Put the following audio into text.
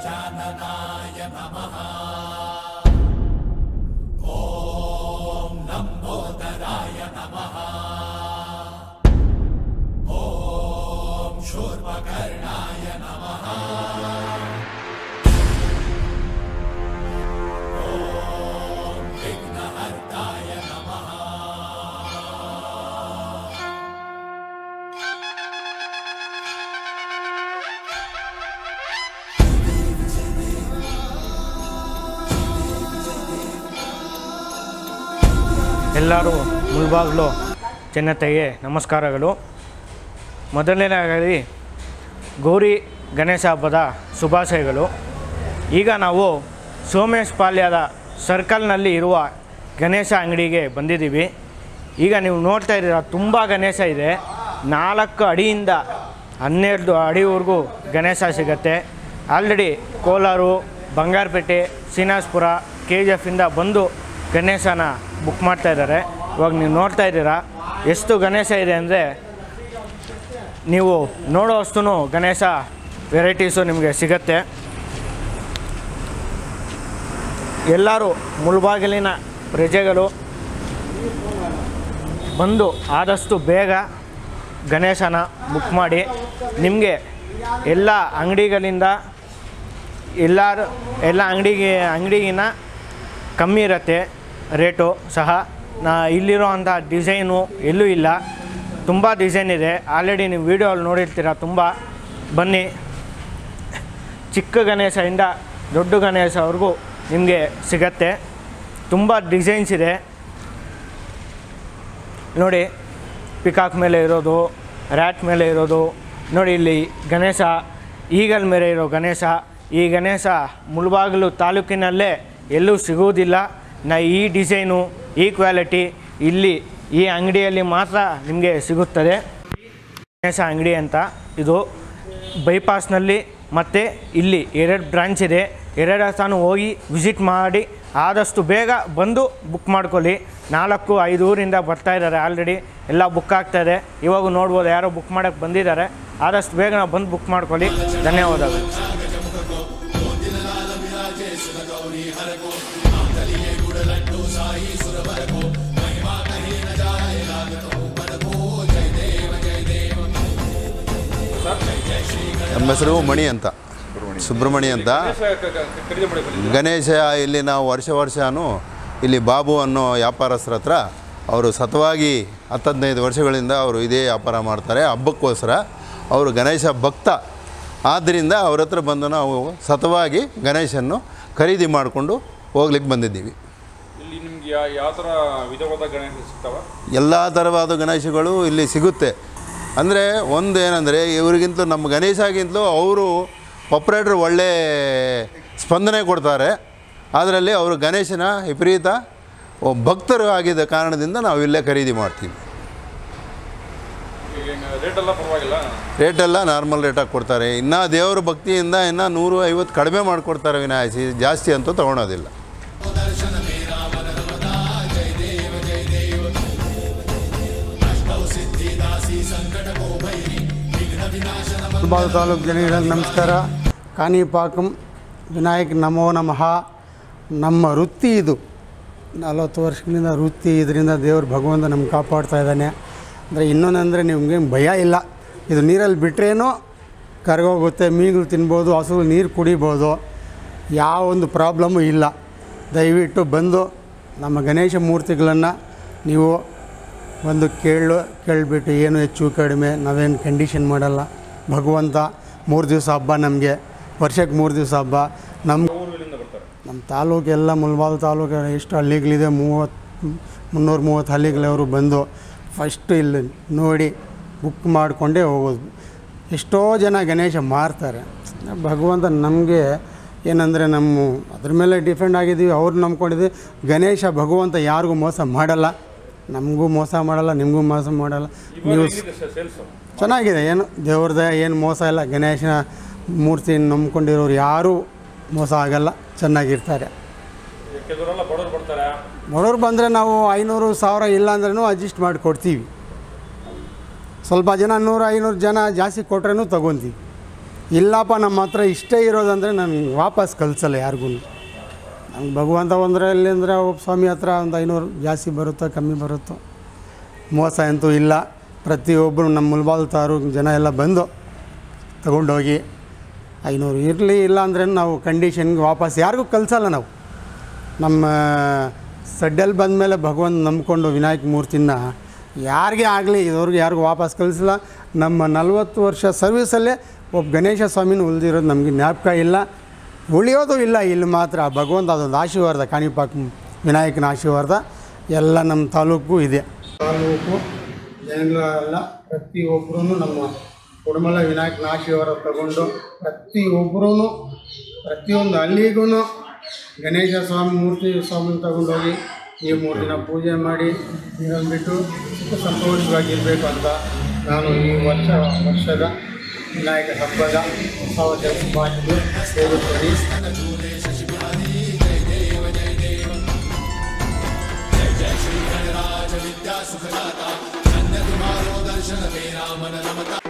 गजाननाय नमः। ॐ लम्बोदराय नमः। ॐ शूर्पकर्णाय नमः। ॐ विघ्नहर्ताय नमः। ಎಲ್ಲರೂ ಮುಳ್ಬಾಗಿಲು ಜನತೆಗೆ ನಮಸ್ಕಾರಗಳು. ಮೊದಲನೇದಾಗಿ ಗೌರಿ ಗಣೇಶ ಹಬ್ಬದ ಶುಭಾಶಯಗಳು. ಈಗ ನಾವು ಸೋಮೇಶ್ ಪಾಳ್ಯದ ಸರ್ಕಲ್ನಲ್ಲಿ ಇರುವ ಗಣೇಶ ಅಂಗಡಿಗೆ ಬಂದಿದ್ದೀವಿ. ಈಗ ನೀವು ನೋಡ್ತಾ ಇದ್ದೀರ, ತುಂಬ ಗಣೇಶ ಇದೆ. 4 ಅಡಿಯಿಂದ 12 ಅಡಿವರೆಗೂ ಗಣೇಶ ಸಿಗುತ್ತೆ. ಆಲ್ರೆಡಿ ಕೋಲಾರ, ಬಂಗಾರಪೇಟೆ, ಶ್ರೀನಿವಾಸಪುರ, KGF ಇಂದ ಬಂದು ಗಣೇಶನ ಬುಕ್ ಮಾಡ್ತಾ ಇದ್ದಾರೆ. ಇವಾಗ ನೀವು ನೋಡ್ತಾ ಇದ್ದೀರಾ ಎಷ್ಟು ಗಣೇಶ ಇದೆ ಅಂದರೆ, ನೀವು ನೋಡೋ ಅಷ್ಟು ಗಣೇಶ ವೆರೈಟೀಸು ನಿಮಗೆ ಸಿಗುತ್ತೆ. ಎಲ್ಲರೂ ಮುಳ್ಬಾಗಿಲಿನ ಪ್ರಜೆಗಳು ಬಂದು ಆದಷ್ಟು ಬೇಗ ಗಣೇಶನ ಬುಕ್ ಮಾಡಿ. ನಿಮಗೆ ಎಲ್ಲ ಅಂಗಡಿಗಳಿಂದ ಎಲ್ಲ ಅಂಗಡಿಗಿನ ಕಮ್ಮಿ ಇರುತ್ತೆ ರೇಟು ಸಹ. ಇಲ್ಲಿರೋ ಅಂಥ ಡಿಸೈನು ಎಲ್ಲೂ ಇಲ್ಲ, ತುಂಬ ಡಿಸೈನ್ ಇದೆ. ಆಲ್ರೆಡಿ ನೀವು ವೀಡಿಯೋಲ್ಲಿ ನೋಡಿರ್ತೀರ. ತುಂಬ ಬನ್ನಿ, ಚಿಕ್ಕ ಗಣೇಶದಿಂದ ದೊಡ್ಡ ಗಣೇಶವರೆಗೂ ನಿಮಗೆ ಸಿಗತ್ತೆ. ತುಂಬ ಡಿಸೈನ್ಸ್ ಇದೆ ನೋಡಿ. ಪಿಕಾಕ್ ಮೇಲೆ ಇರೋದು, ರ್ಯಾಟ್ ಮೇಲೆ ಇರೋದು ನೋಡಿ. ಇಲ್ಲಿ ಗಣೇಶ ಈಗಲ್ ಮೇಲೆ ಇರೋ ಗಣೇಶ. ಈ ಗಣೇಶ ಮುಳ್ಬಾಗಿಲು ತಾಲೂಕಿನಲ್ಲೇ ಎಲ್ಲೂ ಸಿಗುವುದಿಲ್ಲ. ಈ ಡಿಸೈನು, ಈ ಕ್ವಾಲಿಟಿ ಇಲ್ಲಿ ಈ ಅಂಗಡಿಯಲ್ಲಿ ಮಾತ್ರ ನಿಮಗೆ ಸಿಗುತ್ತದೆ. ಗಣೇಶ ಅಂಗಡಿ ಅಂತ ಇದು ಬೈಪಾಸ್ನಲ್ಲಿ ಮತ್ತು ಇಲ್ಲಿ 2 ಬ್ರಾಂಚ್ ಇದೆ. 2 ಸ್ಥಾನ ಹೋಗಿ ವಿಸಿಟ್ ಮಾಡಿ ಆದಷ್ಟು ಬೇಗ ಬಂದು ಬುಕ್ ಮಾಡ್ಕೊಳ್ಳಿ. 4-5 ಊರಿಂದ ಬರ್ತಾ ಇದ್ದಾರೆ. ಆಲ್ರೆಡಿ ಎಲ್ಲ ಬುಕ್ ಆಗ್ತಾಯಿದೆ. ಇವಾಗ ನೋಡ್ಬೋದು ಯಾರೋ ಬುಕ್ ಮಾಡೋಕ್ಕೆ ಬಂದಿದ್ದಾರೆ. ಆದಷ್ಟು ಬೇಗ ನಾವು ಬಂದು ಬುಕ್ ಮಾಡ್ಕೊಳ್ಳಿ. ಧನ್ಯವಾದಗಳು. ನಮ್ಮ ಹೆಸರು ಮಣಿ ಅಂತ, ಸುಬ್ರಹ್ಮಣ್ಯ ಅಂತ. ಗಣೇಶ ಇಲ್ಲಿ ನಾವು ವರ್ಷನೂ ಇಲ್ಲಿ ಬಾಬು ಅನ್ನೋ ವ್ಯಾಪಾರಸ್ಥರ ಹತ್ರ ಅವರು ಸತವಾಗಿ 10-15 ವರ್ಷಗಳಿಂದ ಅವರು ಇದೇ ವ್ಯಾಪಾರ ಮಾಡ್ತಾರೆ. ಹಬ್ಬಕ್ಕೋಸ್ಕರ ಅವರು ಗಣೇಶ ಭಕ್ತ ಆದ್ದರಿಂದ ಅವ್ರ ಹತ್ರ ಬಂದು ನಾವು ಸತವಾಗಿ ಗಣೇಶನ್ನು ಖರೀದಿ ಮಾಡಿಕೊಂಡು ಹೋಗ್ಲಿಕ್ಕೆ ಬಂದಿದ್ದೀವಿ. ಇಲ್ಲಿ ನಿಮ್ಗೆ ಯಾವ ಥರ ವಿಧವಾದ ಗಣೇಶ ಸಿಗ್ತಾವ? ಎಲ್ಲ ಥರವಾದ ಗಣೇಶಗಳು ಇಲ್ಲಿ ಸಿಗುತ್ತೆ. ಅಂದರೆ ಒಂದು ಏನಂದರೆ, ಇವರಿಗಿಂತಲೂ ನಮ್ಮ ಗಣೇಶಗಿಂತಲೂ ಅವರು ಆಪ್ರೇಟ್ರ್ ಒಳ್ಳೆ ಸ್ಪಂದನೆ ಕೊಡ್ತಾರೆ. ಅದರಲ್ಲಿ ಅವರು ಗಣೇಶನ ವಿಪರೀತ ಭಕ್ತರು ಆಗಿದ್ದ ಕಾರಣದಿಂದ ನಾವು ಇಲ್ಲೇ ಖರೀದಿ ಮಾಡ್ತೀವಿ. ರೇಟೆಲ್ಲ ನಾರ್ಮಲ್ ರೇಟಾಗಿ ಕೊಡ್ತಾರೆ. ಇನ್ನೂ ದೇವರ ಭಕ್ತಿಯಿಂದ ಇನ್ನೂ 150 ಕಡಿಮೆ ಮಾಡಿಕೊಡ್ತಾರೆ ವಿನಾಯಿಸಿ, ಜಾಸ್ತಿ ಅಂತೂ ತೊಗೊಳೋದಿಲ್ಲ. ಮುಳ್ಬಾಗಿಲು ತಾಲೂಕು ಜನಗಳಿಗೆ ನಮಸ್ಕಾರ. ಕಾಣಿಪಾಕಂ ವಿನಾಯಕ್ ನಮೋ ನಮಃ. ನಮ್ಮ ವೃತ್ತಿ ಇದು. 40 ವರ್ಷಗಳಿಂದ ವೃತ್ತಿ. ಇದರಿಂದ ದೇವರು ಭಗವಂತ ನಮ್ಗೆ ಕಾಪಾಡ್ತಾ ಇದ್ದಾನೆ. ಅಂದರೆ ಇನ್ನೊಂದಂದರೆ ನಿಮಗೆ ಭಯ ಇಲ್ಲ. ಇದು ನೀರಲ್ಲಿ ಬಿಟ್ಟರೇನೋ ಕರಗೋಗುತ್ತೆ. ಮೀನುಗಳು ತಿನ್ಬೋದು, ಹಸುಗಳು ನೀರು ಕುಡಿಬೋದು. ಯಾವ ಒಂದು ಪ್ರಾಬ್ಲಮ್ಮು ಇಲ್ಲ. ದಯವಿಟ್ಟು ಬಂದು ನಮ್ಮ ಗಣೇಶ ಮೂರ್ತಿಗಳನ್ನು ನೀವು ಒಂದು ಕೇಳಿಬಿಟ್ಟು ಏನು ಹೆಚ್ಚು ಕಡಿಮೆ ನಾವೇನು ಕಂಡೀಷನ್ ಮಾಡಲ್ಲ. ಭಗವಂತ 3 ದಿವಸ ಹಬ್ಬ, ನಮಗೆ ವರ್ಷಕ್ಕೆ 3 ದಿವಸ ಹಬ್ಬ. ನಮ್ಮ ತಾಲೂಕೆಲ್ಲ ಮುಳ್ಬಾಗಿಲು ತಾಲೂಕು ಎಷ್ಟು ಹಳ್ಳಿಗಳಿದೆ, 330 ಹಳ್ಳಿಗಳವರು ಬಂದು ಫಸ್ಟು ಇಲ್ಲಿ ನೋಡಿ ಬುಕ್ ಮಾಡಿಕೊಂಡೇ ಹೋಗೋದು. ಎಷ್ಟೋ ಜನ ಗಣೇಶ ಮಾರ್ತಾರೆ. ಭಗವಂತ ನಮಗೆ ಏನಂದರೆ ನಮ್ಮ ಅದ್ರ ಮೇಲೆ ಡಿಪೆಂಡ್ ಆಗಿದ್ದೀವಿ, ಅವ್ರು ನಂಬ್ಕೊಂಡಿದ್ದೀವಿ. ಗಣೇಶ ಭಗವಂತ ಯಾರಿಗೂ ಮೋಸ ಮಾಡಲ್ಲ, ನಮಗೂ ಮೋಸ ಮಾಡಲ್ಲ, ನಿಮಗೂ ಮೋಸ ಮಾಡಲ್ಲ. ನೀವು ಚೆನ್ನಾಗಿದೆ, ಏನು ದೇವ್ರದ್ದು ಏನು ಮೋಸ ಇಲ್ಲ. ಗಣೇಶನ ಮೂರ್ತಿ ನಂಬ್ಕೊಂಡಿರೋರು ಯಾರೂ ಮೋಸ ಆಗಲ್ಲ, ಚೆನ್ನಾಗಿರ್ತಾರೆ. ಬಡವ್ರು ಬಂದರೆ ನಾವು 500-1000 ಇಲ್ಲ ಅಂದ್ರೂ ಅಡ್ಜಸ್ಟ್ ಮಾಡಿ ಕೊಡ್ತೀವಿ. ಸ್ವಲ್ಪ ಜನ 100-500 ಜನ ಜಾಸ್ತಿ ಕೊಟ್ರೂ ತೊಗೊತೀವಿ. ಇಲ್ಲಪ್ಪ ನಮ್ಮ ಹತ್ರ ಇಷ್ಟೇ ಇರೋದಂದರೆ ನನಗೆ ವಾಪಸ್ ಕಳಿಸಲ್ಲ ಯಾರಿಗೂ. ನಂಗೆ ಭಗವಂತ ಒಂದರಲ್ಲಿ ಅಂದರೆ ಒಬ್ಬ ಸ್ವಾಮಿ ಹತ್ರ ಒಂದು 500 ಜಾಸ್ತಿ ಬರುತ್ತೋ ಕಮ್ಮಿ ಬರುತ್ತೋ, ಮೋಸ ಅಂತೂ ಇಲ್ಲ. ಪ್ರತಿಯೊಬ್ಬರು ನಮ್ಮ ಮುಲ್ಬಾಲ್ ತಾರು ಜನ ಎಲ್ಲ ಬಂದು ತಗೊಂಡೋಗಿ 500 ಇರಲಿ, ಇಲ್ಲ ಅಂದರೆ ನಾವು ಕಂಡೀಷನ್ಗೆ ವಾಪಸ್ ಯಾರಿಗೂ ಕಳಿಸಲ್ಲ. ನಾವು ನಮ್ಮ ಸಡ್ಡಲ್ಲಿ ಬಂದಮೇಲೆ ಭಗವಂತ ನಂಬ್ಕೊಂಡು ವಿನಾಯಕ ಮೂರ್ತಿನ ಯಾರಿಗೇ ಆಗಲಿ ಇದುವರೆಗೂ ಯಾರಿಗೂ ವಾಪಸ್ ಕಳಿಸಿಲ್ಲ. ನಮ್ಮ 40 ವರ್ಷ ಸರ್ವೀಸಲ್ಲೇ ಒಬ್ಬ ಗಣೇಶ ಸ್ವಾಮಿನ ಉಳಿದಿರೋದು ನಮಗೆ ಜ್ಞಾಪಕ ಇಲ್ಲ, ಉಳಿಯೋದು ಇಲ್ಲ. ಇಲ್ಲಿ ಮಾತ್ರ ಭಗವಂತ ಅದೊಂದು ಆಶೀರ್ವಾದ, ಕಾಣಿಪಾಕ ವಿನಾಯಕನ ಆಶೀರ್ವಾದ ಎಲ್ಲ ನಮ್ಮ ತಾಲೂಕು ಇದೆ. ತಾಲೂಕು ಜನಗಳೆಲ್ಲ ಪ್ರತಿಯೊಬ್ಬರೂ ನಮ್ಮ ಕುಡಮಲ ವಿನಾಯಕನ ಆಶೀರ್ವಾದ ತಗೊಂಡು ಪ್ರತಿಯೊಬ್ಬರೂ ಪ್ರತಿಯೊಂದು ಹಳ್ಳಿಗೂ ಗಣೇಶ ಸ್ವಾಮಿನ ತಗೊಂಡೋಗಿ ಈ 3 ದಿನ ಪೂಜೆ ಮಾಡಿ ನೀರಲ್ಲಿ ಬಿಟ್ಟು ಸಂತೋಷವಾಗಿರಬೇಕು ಅಂತ ನಾನು ಈ ವರ್ಷದ ವಿನಾಯಕ ಹಬ್ಬದ ಉತ್ಸವ ಶುಭಾಶಯ ಸೇರುತ್ತೇನೆ. जय श्री गणराज विद्या सुखदाता, धन्य तुम्हारो दर्शन तेरा मन रमता।